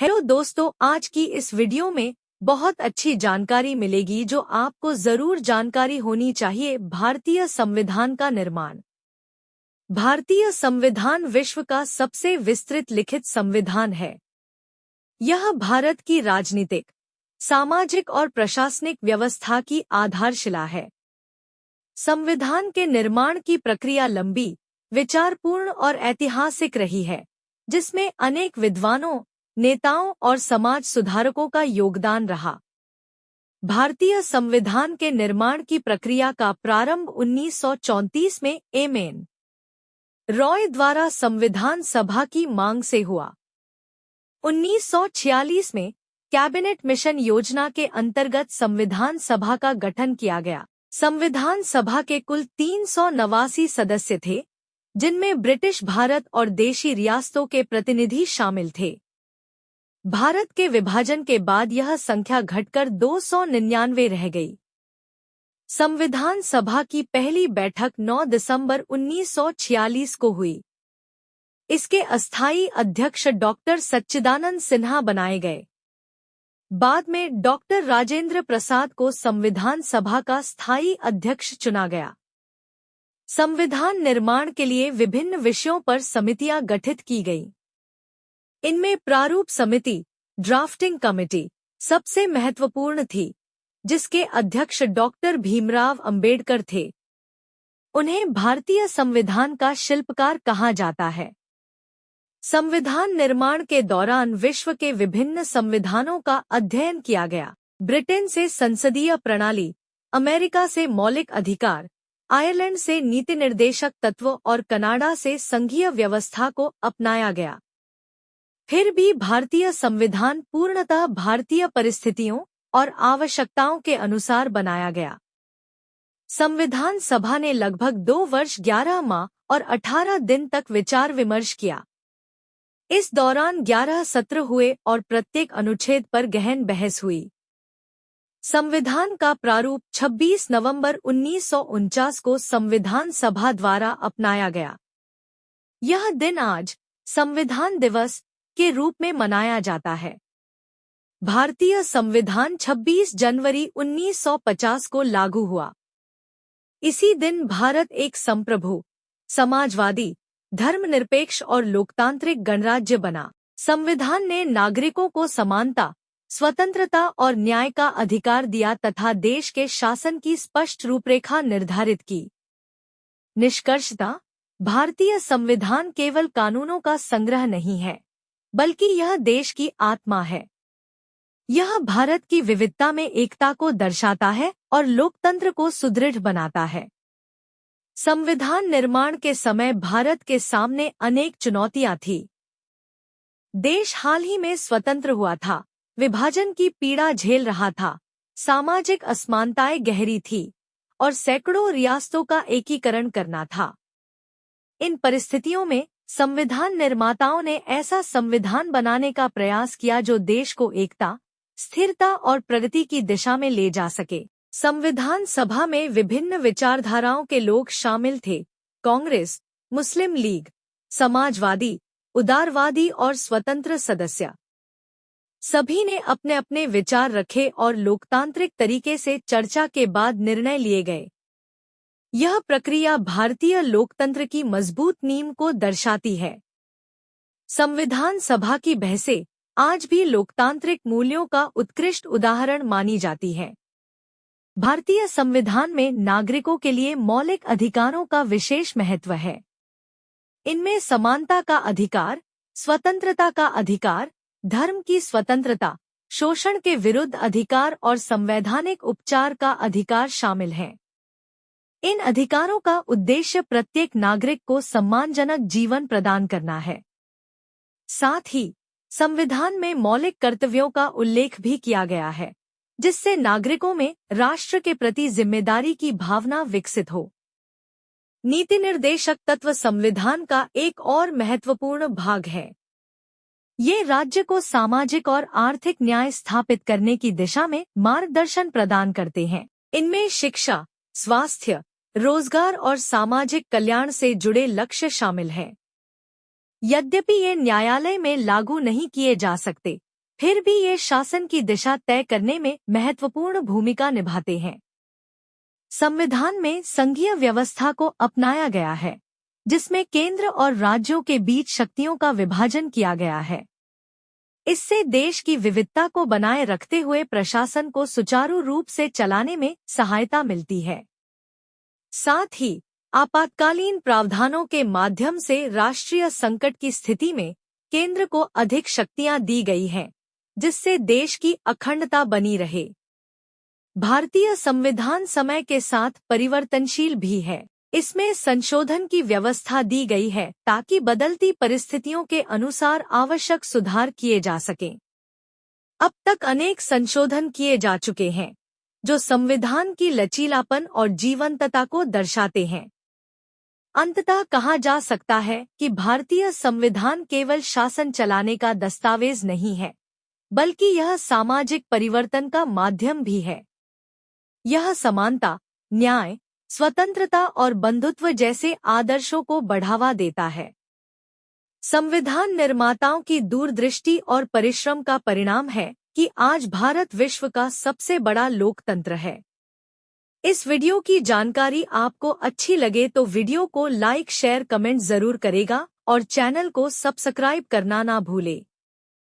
Hello दोस्तों, आज की इस वीडियो में बहुत अच्छी जानकारी मिलेगी जो आपको जरूर जानकारी होनी चाहिए। भारतीय संविधान का निर्माण। भारतीय संविधान विश्व का सबसे विस्तृत लिखित संविधान है। यह भारत की राजनीतिक, सामाजिक और प्रशासनिक व्यवस्था की आधारशिला है। संविधान के निर्माण की प्रक्रिया लंबी, विचारपूर्ण और ऐतिहासिक रही है, जिसमें अनेक विद्वानों, नेताओं और समाज सुधारकों का योगदान रहा। भारतीय संविधान के निर्माण की प्रक्रिया का प्रारंभ 1934 में एम.एन. रॉय द्वारा संविधान सभा की मांग से हुआ। 1946 में कैबिनेट मिशन योजना के अंतर्गत संविधान सभा का गठन किया गया। संविधान सभा के कुल 389 सदस्य थे, जिनमें ब्रिटिश भारत और देशी रियासतों के प्रतिनिधि शामिल थे। भारत के विभाजन के बाद यह संख्या घटकर 299 रह गई। संविधान सभा की पहली बैठक 9 दिसंबर 1946 को हुई। इसके अस्थायी अध्यक्ष डॉक्टर सच्चिदानंद सिन्हा बनाए गए। बाद में डॉक्टर राजेंद्र प्रसाद को संविधान सभा का स्थायी अध्यक्ष चुना गया। संविधान निर्माण के लिए विभिन्न विषयों पर समितियां गठित की गईं। इनमें प्रारूप समिति, ड्राफ्टिंग कमेटी सबसे महत्वपूर्ण थी, जिसके अध्यक्ष डॉक्टर भीमराव अंबेडकर थे। उन्हें भारतीय संविधान का शिल्पकार कहा जाता है। संविधान निर्माण के दौरान विश्व के विभिन्न संविधानों का अध्ययन किया गया। ब्रिटेन से संसदीय प्रणाली, अमेरिका से मौलिक अधिकार, आयरलैंड से नीति निर्देशक तत्व और कनाडा से संघीय व्यवस्था को अपनाया गया। फिर भी भारतीय संविधान पूर्णतः भारतीय परिस्थितियों और आवश्यकताओं के अनुसार बनाया गया। संविधान सभा ने लगभग 2 वर्ष 11 माह और 18 दिन तक विचार विमर्श किया। इस दौरान 11 सत्र हुए और प्रत्येक अनुच्छेद पर गहन बहस हुई। संविधान का प्रारूप 26 नवंबर 1949 को संविधान सभा द्वारा अपनाया गया। यह दिन आज संविधान दिवस के रूप में मनाया जाता है। भारतीय संविधान 26 जनवरी 1950 को लागू हुआ। इसी दिन भारत एक संप्रभु, समाजवादी, धर्मनिरपेक्ष और लोकतांत्रिक गणराज्य बना। संविधान ने नागरिकों को समानता, स्वतंत्रता और न्याय का अधिकार दिया तथा देश के शासन की स्पष्ट रूपरेखा निर्धारित की। निष्कर्षतः, भारतीय संविधान केवल कानूनों का संग्रह नहीं है, बल्कि यह देश की आत्मा है। यह भारत की विविधता में एकता को दर्शाता है और लोकतंत्र को सुदृढ़ बनाता है। संविधान निर्माण के समय भारत के सामने अनेक चुनौतियां थीं। देश हाल ही में स्वतंत्र हुआ था, विभाजन की पीड़ा झेल रहा था, सामाजिक असमानताएं गहरी थी और सैकड़ों रियासतों का एकीकरण करना था। इन परिस्थितियों में संविधान निर्माताओं ने ऐसा संविधान बनाने का प्रयास किया जो देश को एकता, स्थिरता और प्रगति की दिशा में ले जा सके। संविधान सभा में विभिन्न विचारधाराओं के लोग शामिल थे। कांग्रेस, मुस्लिम लीग, समाजवादी, उदारवादी और स्वतंत्र सदस्य। सभी ने अपने अपने विचार रखे और लोकतांत्रिक तरीके से चर्चा के बाद निर्णय लिए गए। यह प्रक्रिया भारतीय लोकतंत्र की मजबूत नींव को दर्शाती है। संविधान सभा की बहसें आज भी लोकतांत्रिक मूल्यों का उत्कृष्ट उदाहरण मानी जाती है। भारतीय संविधान में नागरिकों के लिए मौलिक अधिकारों का विशेष महत्व है। इनमें समानता का अधिकार, स्वतंत्रता का अधिकार, धर्म की स्वतंत्रता, शोषण के विरुद्ध अधिकार और संवैधानिक उपचार का अधिकार शामिल हैं। इन अधिकारों का उद्देश्य प्रत्येक नागरिक को सम्मानजनक जीवन प्रदान करना है। साथ ही संविधान में मौलिक कर्तव्यों का उल्लेख भी किया गया है, जिससे नागरिकों में राष्ट्र के प्रति जिम्मेदारी की भावना विकसित हो। नीति निर्देशक तत्व संविधान का एक और महत्वपूर्ण भाग है। ये राज्य को सामाजिक और आर्थिक न्याय स्थापित करने की दिशा में मार्गदर्शन प्रदान करते हैं। इनमें शिक्षा, स्वास्थ्य, रोजगार और सामाजिक कल्याण से जुड़े लक्ष्य शामिल हैं। यद्यपि ये न्यायालय में लागू नहीं किए जा सकते, फिर भी ये शासन की दिशा तय करने में महत्वपूर्ण भूमिका निभाते हैं। संविधान में संघीय व्यवस्था को अपनाया गया है, जिसमें केंद्र और राज्यों के बीच शक्तियों का विभाजन किया गया है। इससे देश की विविधता को बनाए रखते हुए प्रशासन को सुचारू रूप से चलाने में सहायता मिलती है। साथ ही आपातकालीन प्रावधानों के माध्यम से राष्ट्रीय संकट की स्थिति में केंद्र को अधिक शक्तियां दी गई हैं, जिससे देश की अखंडता बनी रहे। भारतीय संविधान समय के साथ परिवर्तनशील भी है। इसमें संशोधन की व्यवस्था दी गई है ताकि बदलती परिस्थितियों के अनुसार आवश्यक सुधार किए जा सकें। अब तक अनेक संशोधन किए जा चुके हैं, जो संविधान की लचीलापन और जीवंतता को दर्शाते हैं। अंततः कहा जा सकता है कि भारतीय संविधान केवल शासन चलाने का दस्तावेज नहीं है, बल्कि यह सामाजिक परिवर्तन का माध्यम भी है। यह समानता, न्याय, स्वतंत्रता और बंधुत्व जैसे आदर्शों को बढ़ावा देता है। संविधान निर्माताओं की दूरदृष्टि और परिश्रम का परिणाम है कि आज भारत विश्व का सबसे बड़ा लोकतंत्र है। इस वीडियो की जानकारी आपको अच्छी लगे तो वीडियो को लाइक, शेयर, कमेंट जरूर करेगा और चैनल को सब्सक्राइब करना ना भूले।